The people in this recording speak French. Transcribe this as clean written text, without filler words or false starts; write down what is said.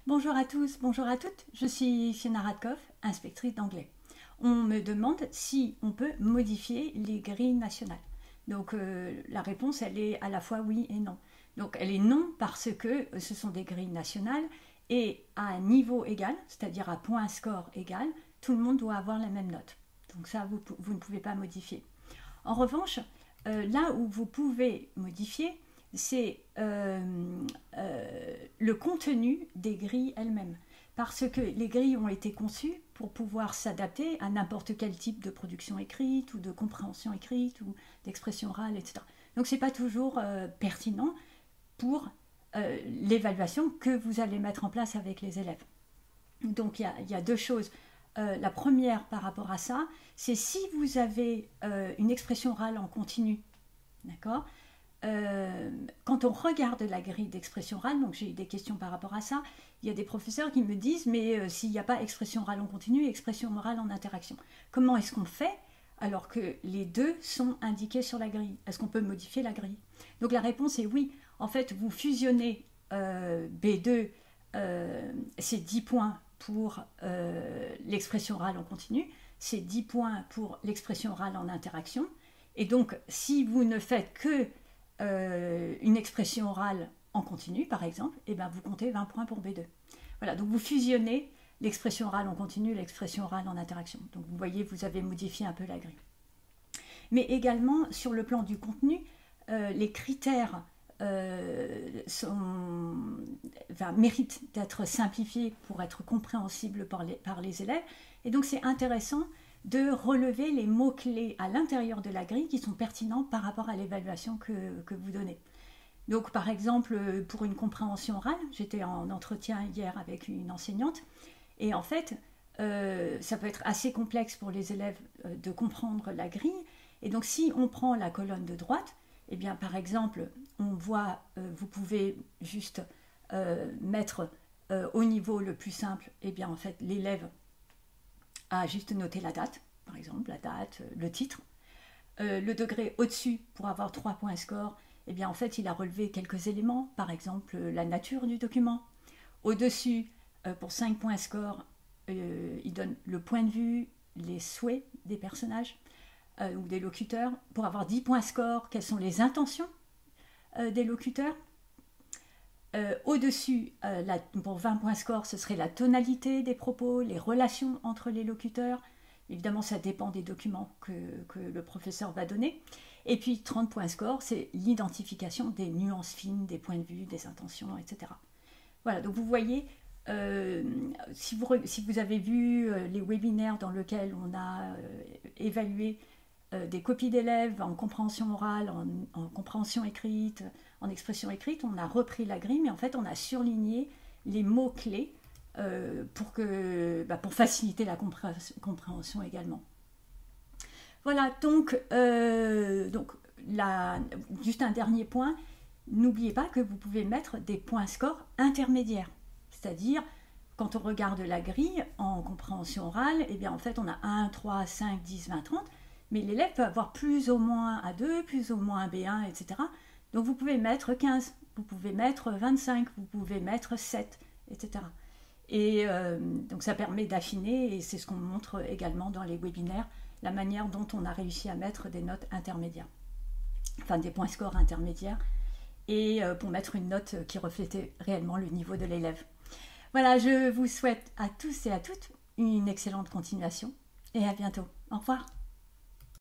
Bonjour à tous, bonjour à toutes, je suis Fiona Radkoff, inspectrice d'anglais. On me demande si on peut modifier les grilles nationales. Donc la réponse, elle est à la fois oui et non. Donc elle est non parce que ce sont des grilles nationales et à un niveau égal, c'est-à-dire à point score égal, tout le monde doit avoir la même note. Donc ça, vous ne pouvez pas modifier. En revanche, là où vous pouvez modifier, c'est le contenu des grilles elles-mêmes. Parce que les grilles ont été conçues pour pouvoir s'adapter à n'importe quel type de production écrite ou de compréhension écrite ou d'expression orale, etc. Donc ce n'est pas toujours pertinent pour l'évaluation que vous allez mettre en place avec les élèves. Donc il y a deux choses. La première par rapport à ça, c'est si vous avez une expression orale en continu, d'accord, quand on regarde la grille d'expression orale, donc j'ai eu des questions par rapport à ça, il y a des professeurs qui me disent mais s'il n'y a pas expression orale en continu et expression orale en interaction, comment est-ce qu'on fait alors que les deux sont indiqués sur la grille? Est-ce qu'on peut modifier la grille? Donc la réponse est oui. En fait, vous fusionnez B2, c'est 10 points pour l'expression orale en continu, c'est 10 points pour l'expression orale en interaction. Et donc, si vous ne faites que une expression orale en continu, par exemple, et ben vous comptez 20 points pour B2. Voilà, donc vous fusionnez l'expression orale en continu et l'expression orale en interaction. Donc vous voyez, vous avez modifié un peu la grille. Mais également, sur le plan du contenu, les critères méritent d'être simplifiés pour être compréhensibles par les élèves. Et donc c'est intéressant de relever les mots-clés à l'intérieur de la grille qui sont pertinents par rapport à l'évaluation que vous donnez. Donc par exemple, pour une compréhension orale, j'étais en entretien hier avec une enseignante, et en fait, ça peut être assez complexe pour les élèves de comprendre la grille. Et donc si on prend la colonne de droite, eh bien par exemple, on voit, vous pouvez juste mettre au niveau le plus simple, eh bien en fait l'élève a juste noté la date, par exemple la date, le titre. Le degré au-dessus, pour avoir 3 points score, eh bien en fait il a relevé quelques éléments, par exemple la nature du document. Au-dessus, pour 5 points score, il donne le point de vue, les souhaits des personnages ou des locuteurs. Pour avoir 10 points score, quelles sont les intentions des locuteurs. Au-dessus, pour 20 points score, ce serait la tonalité des propos, les relations entre les locuteurs. Évidemment, ça dépend des documents que le professeur va donner. Et puis 30 points score, c'est l'identification des nuances fines, des points de vue, des intentions, etc. Voilà, donc vous voyez, si vous avez vu les webinaires dans lesquels on a évalué des copies d'élèves en compréhension orale, en compréhension écrite, en expression écrite, on a repris la grille, mais en fait on a surligné les mots-clés pour faciliter la compréhension également. Voilà, donc juste un dernier point, n'oubliez pas que vous pouvez mettre des points score intermédiaires, c'est-à-dire quand on regarde la grille en compréhension orale, eh bien en fait on a 1, 3, 5, 10, 20, 30, mais l'élève peut avoir plus ou moins A2, plus ou moins B1, etc. Donc vous pouvez mettre 15, vous pouvez mettre 25, vous pouvez mettre 7, etc. Et donc ça permet d'affiner, et c'est ce qu'on montre également dans les webinaires, la manière dont on a réussi à mettre des notes intermédiaires, enfin des points scores intermédiaires, et pour mettre une note qui reflétait réellement le niveau de l'élève. Voilà, je vous souhaite à tous et à toutes une excellente continuation, et à bientôt. Au revoir.